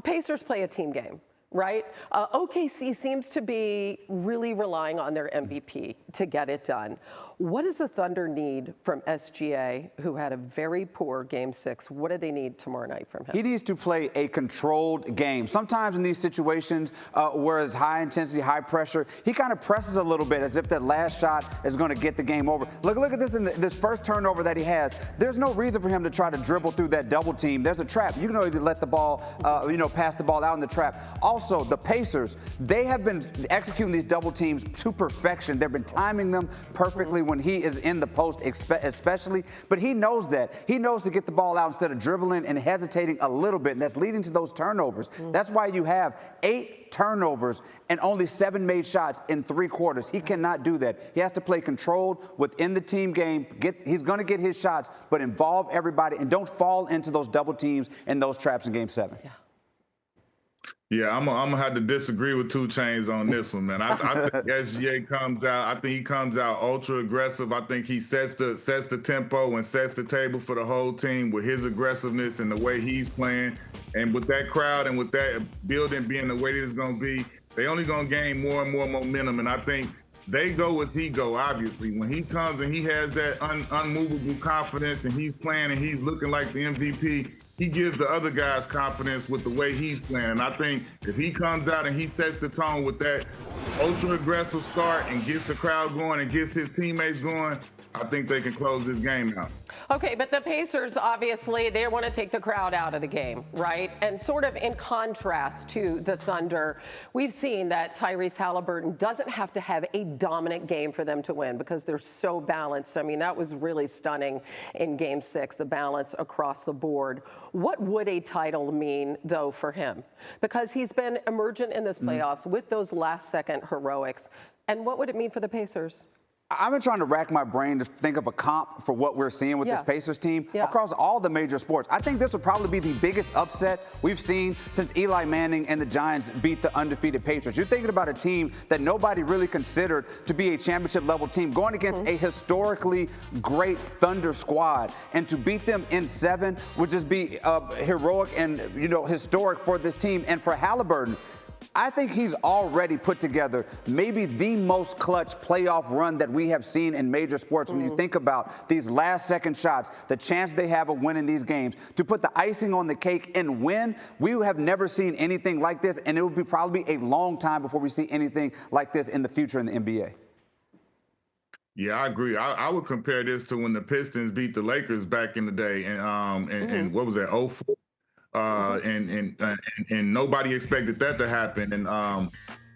Pacers play a team game, right? OKC seems to be really relying on their MVP to get it done. What does the Thunder need from SGA, who had a very poor Game 6? What do they need tomorrow night from him? He needs to play a controlled game. Sometimes in these situations where it's high intensity, high pressure, he kind of presses a little bit as if that last shot is going to get the game over. Look at this in this first turnover that he has. There's no reason for him to try to dribble through that double team. There's a trap. You can already let the ball, pass the ball out in the trap. Also, the Pacers, they have been executing these double teams to perfection. They've been timing them perfectly when he is in the post, especially. But he knows that. He knows to get the ball out instead of dribbling and hesitating a little bit, and that's leading to those turnovers. That's why you have 8 turnovers and only 7 made shots in 3 quarters. He cannot do that. He has to play controlled within the team game. He's going to get his shots, but involve everybody and don't fall into those double teams and those traps in Game 7. Yeah, I'm gonna have to disagree with 2 Chainz on this one, man. I think SGA comes out. I think he comes out ultra aggressive. I think he sets the tempo and sets the table for the whole team with his aggressiveness and the way he's playing. And with that crowd and with that building being the way it's gonna be, they only gonna gain more and more momentum. And I think they go as he go. Obviously, when he comes and he has that unmovable confidence and he's playing and he's looking like the MVP. He gives the other guys confidence with the way he's playing. And I think if he comes out and he sets the tone with that ultra-aggressive start and gets the crowd going and gets his teammates going, I think they can close this game out. Okay, but the Pacers, obviously, they want to take the crowd out of the game, right? And sort of in contrast to the Thunder, we've seen that Tyrese Haliburton doesn't have to have a dominant game for them to win because they're so balanced. I mean, that was really stunning in Game 6, the balance across the board. What would a title mean, though, for him? Because he's been emergent in this playoffs with those last-second heroics. And what would it mean for the Pacers? I've been trying to rack my brain to think of a comp for what we're seeing with this Pacers team across all the major sports. I think this would probably be the biggest upset we've seen since Eli Manning and the Giants beat the undefeated Patriots. You're thinking about a team that nobody really considered to be a championship-level team going against a historically great Thunder squad. And to beat them in 7 would just be heroic and, historic for this team. And for Haliburton, I think he's already put together maybe the most clutch playoff run that we have seen in major sports. When you think about these last-second shots, the chance they have of winning these games, to put the icing on the cake and win, we have never seen anything like this, and it will be probably a long time before we see anything like this in the future in the NBA. Yeah, I agree. I would compare this to when the Pistons beat the Lakers back in the day, and what was that, 04? And nobody expected that to happen. And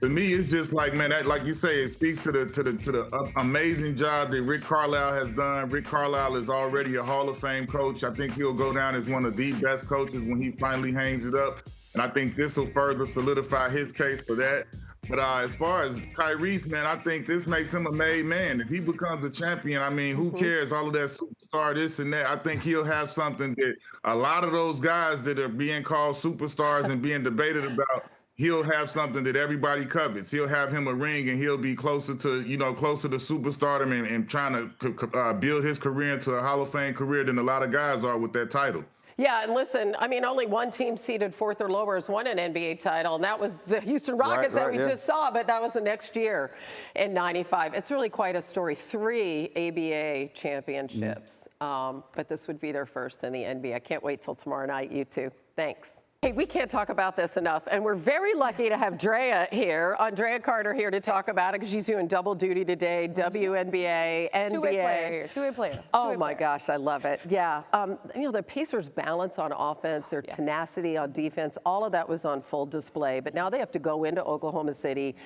to me, it's just like, man, that, like you say, it speaks to the amazing job that Rick Carlisle has done. Rick Carlisle is already a Hall of Fame coach. I think he'll go down as one of the best coaches when he finally hangs it up. And I think this will further solidify his case for that. But as far as Tyrese, man, I think this makes him a made man. If he becomes a champion, I mean, who cares? All of that superstar, this and that. I think he'll have something that a lot of those guys that are being called superstars and being debated about, he'll have something that everybody covets. He'll have him a ring and he'll be closer to, closer to superstardom and trying to build his career into a Hall of Fame career than a lot of guys are with that title. Yeah, and listen, I mean, only one team seeded 4th or lower has won an NBA title, and that was the Houston Rockets that we just saw, but that was the next year in '95. It's really quite a story. 3 ABA championships, but this would be their first in the NBA. I can't wait till tomorrow night, you two. Thanks. Hey, we can't talk about this enough, and we're very lucky to have Andraya Carter here to talk about it because she's doing double duty today, WNBA, NBA. Two-way player here, two-way player. Oh, my gosh, I love it. Yeah, the Pacers' balance on offense, their tenacity on defense, all of that was on full display, but now they have to go into Oklahoma City,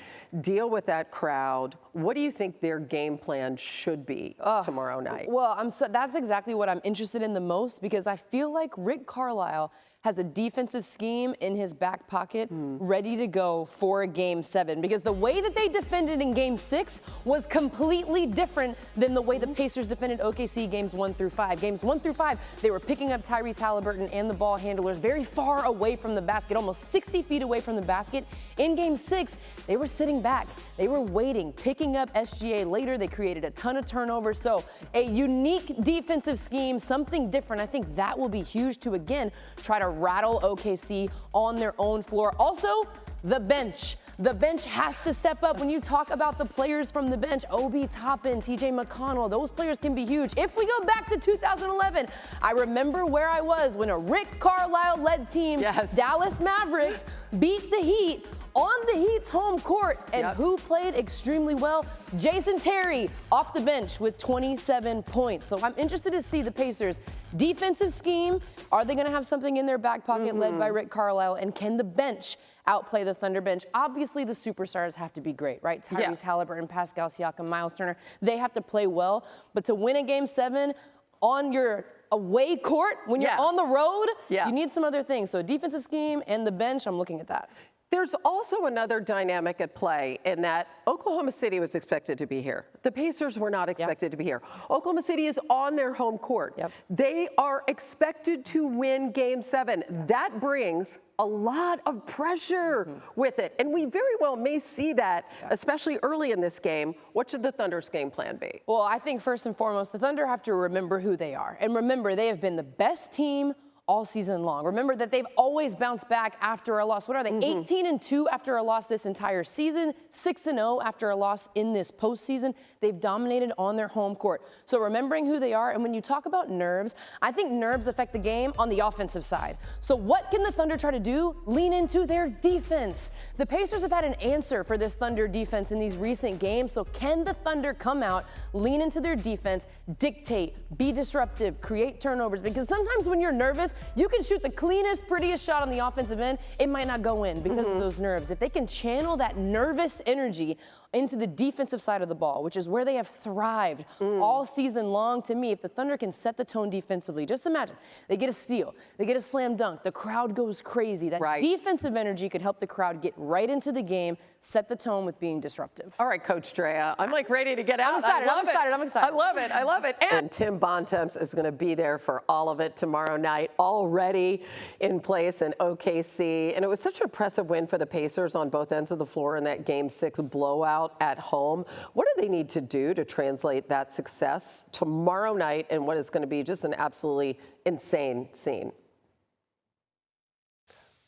deal with that crowd. What do you think their game plan should be tomorrow night? Well, that's exactly what I'm interested in the most because I feel like Rick Carlisle has a defensive scheme in his back pocket ready to go for a Game 7 because the way that they defended in Game 6 was completely different than the way the Pacers defended OKC Games 1 through 5. Games 1 through 5, they were picking up Tyrese Haliburton and the ball handlers very far away from the basket, almost 60 feet away from the basket. In Game 6, they were sitting back. They were waiting, picking up SGA later. They created a ton of turnovers. So a unique defensive scheme, something different. I think that will be huge to, again, try to rattle OKC on their own floor. Also, the bench. The bench has to step up. When you talk about the players from the bench, Obi Toppin, TJ McConnell, those players can be huge. If we go back to 2011, I remember where I was when a Rick Carlisle-led team, Dallas Mavericks, beat the Heat on the Heat's home court. And who played extremely well? Jason Terry off the bench with 27 points. So I'm interested to see the Pacers' defensive scheme. Are they going to have something in their back pocket led by Rick Carlisle? And can the bench outplay the Thunder bench? Obviously, the superstars have to be great, right? Tyrese Haliburton, Pascal Siakam, Miles Turner, they have to play well. But to win a Game 7 on your away court, when you're on the road, you need some other things. So defensive scheme and the bench, I'm looking at that. There's also another dynamic at play in that Oklahoma City was expected to be here. The Pacers were not expected to be here. Oklahoma City is on their home court. They are expected to win Game 7. That brings a lot of pressure with it. And we very well may see that, especially early in this game. What should the Thunder's game plan be? Well, I think first and foremost, the Thunder have to remember who they are. And remember, they have been the best team all season long. Remember that they've always bounced back after a loss. What are they? 18-2 after a loss this entire season, 6-0 after a loss in this postseason. They've dominated on their home court. So remembering who they are, and when you talk about nerves, I think nerves affect the game on the offensive side. So what can the Thunder try to do? Lean into their defense. The Pacers have had an answer for this Thunder defense in these recent games. So can the Thunder come out, lean into their defense, dictate, be disruptive, create turnovers? Because sometimes when you're nervous, you can shoot the cleanest, prettiest shot on the offensive end. It might not go in because of those nerves. If they can channel that nervous energy into the defensive side of the ball, which is where they have thrived all season long, to me, if the Thunder can set the tone defensively, just imagine, they get a steal, they get a slam dunk, the crowd goes crazy. That defensive energy could help the crowd get right into the game, set the tone with being disruptive. All right, Coach Drea, I'm like ready to get out. I'm excited, I'm excited. I love it, I love it. And Tim Bontemps is going to be there for all of it tomorrow night, already in place in OKC. And it was such an impressive win for the Pacers on both ends of the floor in that Game 6 blowout at home. What do they need to do to translate that success tomorrow night in what is going to be just an absolutely insane scene?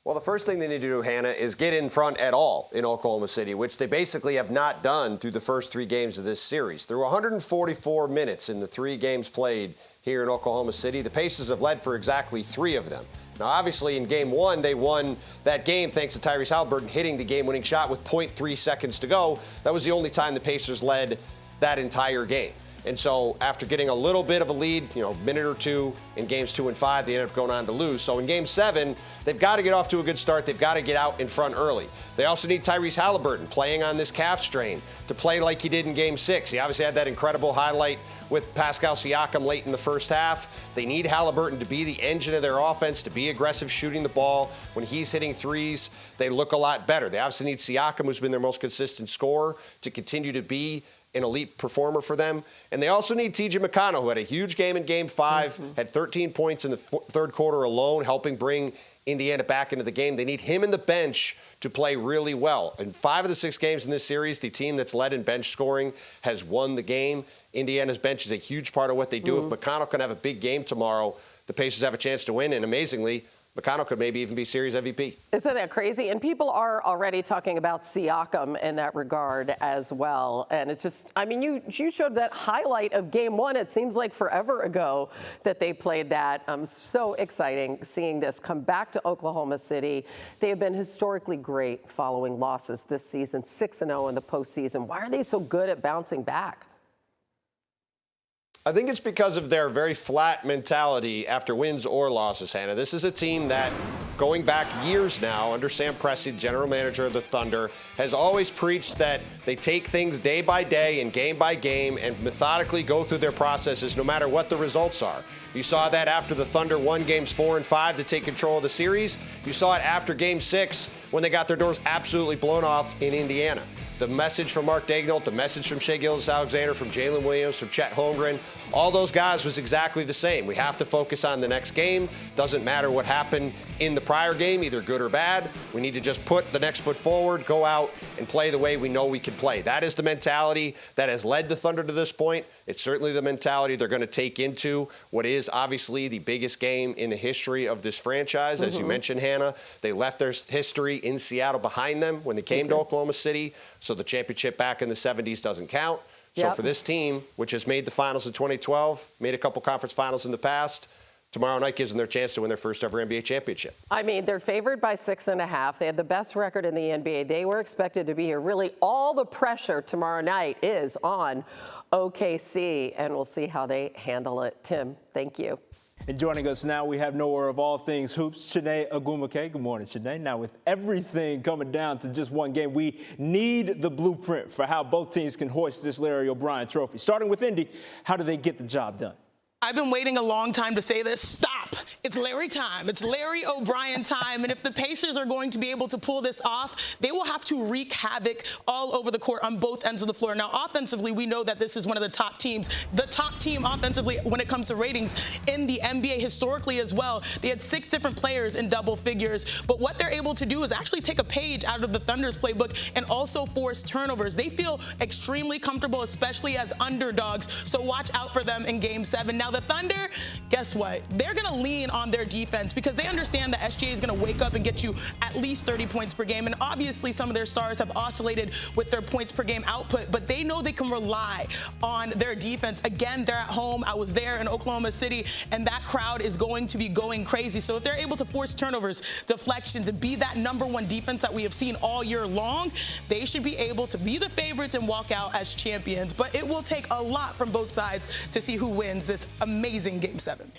Well, the first thing they need to do, Hannah, is get in front at all in Oklahoma City, which they basically have not done through the first 3 games of this series. Through 144 minutes in the 3 games played here in Oklahoma City, the Pacers have led for exactly 3 of them. Now, obviously, in Game 1, they won that game thanks to Tyrese Haliburton hitting the game-winning shot with 0.3 seconds to go. That was the only time the Pacers led that entire game. And so after getting a little bit of a lead, a minute or 2 in Games 2 and 5, they ended up going on to lose. So in Game 7, they've got to get off to a good start. They've got to get out in front early. They also need Tyrese Haliburton playing on this calf strain to play like he did in Game 6. He obviously had that incredible highlight with Pascal Siakam late in the first half. They need Haliburton to be the engine of their offense, to be aggressive shooting the ball. When he's hitting threes, they look a lot better. They obviously need Siakam, who's been their most consistent scorer, to continue to be an elite performer for them. And they also need TJ McConnell, who had a huge game in Game 5, had 13 points in the third quarter alone, helping bring Indiana back into the game. They need him in the bench to play really well. In 5 of the 6 games in this series, the team that's led in bench scoring has won the game. Indiana's bench is a huge part of what they do. If McConnell can have a big game tomorrow, the Pacers have a chance to win. And amazingly, McConnell could maybe even be series MVP. Isn't that crazy? And people are already talking about Siakam in that regard as well. And it's just, I mean, you showed that highlight of Game 1. It seems like forever ago that they played that. So exciting seeing this come back to Oklahoma City. They have been historically great following losses this season, 6-0 in the postseason. Why are they so good at bouncing back? I think it's because of their very flat mentality after wins or losses, Hannah. This is a team that, going back years now, under Sam Presti, general manager of the Thunder, has always preached that they take things day by day and game by game and methodically go through their processes no matter what the results are. You saw that after the Thunder won Games 4 and 5 to take control of the series. You saw it after Game 6 when they got their doors absolutely blown off in Indiana. The message from Mark Daigneault, the message from Shai Gilgeous-Alexander, from Jalen Williams, from Chet Holmgren, all those guys was exactly the same. We have to focus on the next game. Doesn't matter what happened in the prior game, either good or bad. We need to just put the next foot forward, go out and play the way we know we can play. That is the mentality that has led the Thunder to this point. It's certainly the mentality they're going to take into what is obviously the biggest game in the history of this franchise. As you mentioned, Hannah, they left their history in Seattle behind them when they came to Oklahoma City. So the championship back in the 70s doesn't count. So for this team, which has made the finals in 2012, made a couple conference finals in the past, tomorrow night gives them their chance to win their first ever NBA championship. I mean, they're favored by 6.5. They had the best record in the NBA. They were expected to be here. Really, all the pressure tomorrow night is on OKC, and we'll see how they handle it. Tim, thank you. And joining us now, we have knower of all things hoops, Chiney Ogwumike. Good morning, Chiney. Now, with everything coming down to just one game, we need the blueprint for how both teams can hoist this Larry O'Brien trophy. Starting with Indy, how do they get the job done? I've been waiting a long time to say this. Stop. It's Larry time. It's Larry O'Brien time. And if the Pacers are going to be able to pull this off, they will have to wreak havoc all over the court on both ends of the floor. Now, offensively, we know that this is one of the top teams. The top team offensively when it comes to ratings in the NBA historically as well. They had 6 different players in double figures. But what they're able to do is actually take a page out of the Thunder's playbook and also force turnovers. They feel extremely comfortable, especially as underdogs. So watch out for them in Game 7. Now, the Thunder, guess what? They're going to lean on their defense because they understand that SGA is going to wake up and get you at least 30 points per game. And obviously, some of their stars have oscillated with their points per game output, but they know they can rely on their defense. Again, they're at home. I was there in Oklahoma City, and that crowd is going to be going crazy. So if they're able to force turnovers, deflections, and be that #1 defense that we have seen all year long, they should be able to be the favorites and walk out as champions. But it will take a lot from both sides to see who wins this amazing Game 7.